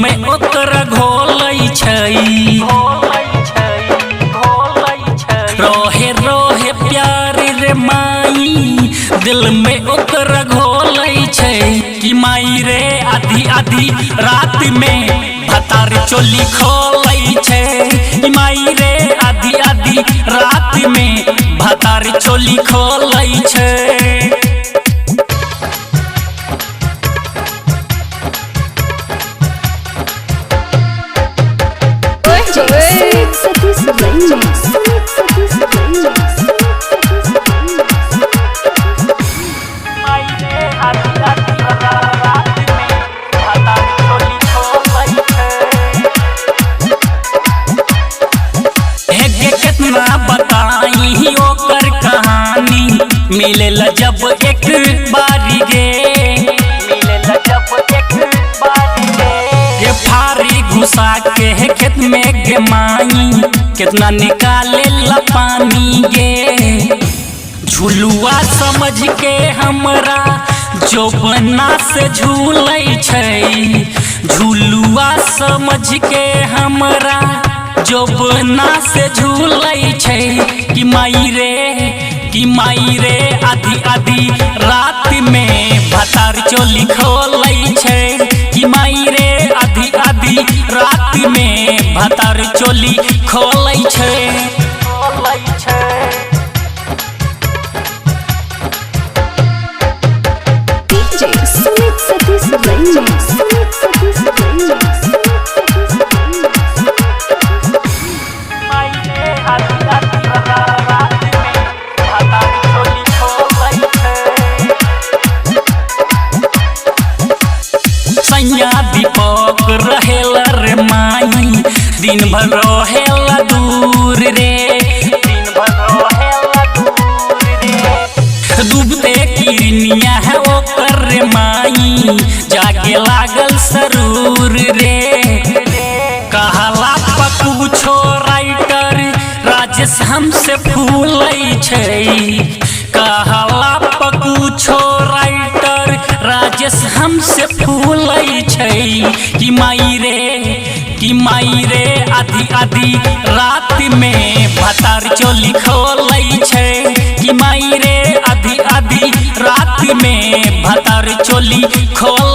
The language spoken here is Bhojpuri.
में ओकरा घोलै छै रोहे रोहे प्यार रे माई दिल में ओकरा घोलै छै कि माई रे आधी आधी रात में भतार चोली खोलै छै कि माई रे आधी आधी रात में भतार चोली खोलै छै। कितना बताई ओकर कहानी मिलेला जब एक बारी गे ये फारी घुसा के खेत में गे माई कितना निकाले ला पानी गे झुलुआ समझ के हमरा जोबना से झूलै छै झुलुआ समझ के हमरा जोबना से झूलै छै कि माई रे आधी आधी रात में भतार चोली खोलै छै कि माई रे आधी आधी रात में भतार चोली खोलै छै। दीपक रहेला रे माई दिन भर रहेला दूर रे डूबते किरनिया है ओकर रे माई जागे लागल सरूर रे कहला पकुछो राइटर राजेश हमसे फूलै छै कहला पकुछो राइटर राजेश हमसे फूलै छै कि माई रे आधी आधी रात में भतार चोली खोलै छै कि माई रे आधी आधी रात में भतार चोली खोल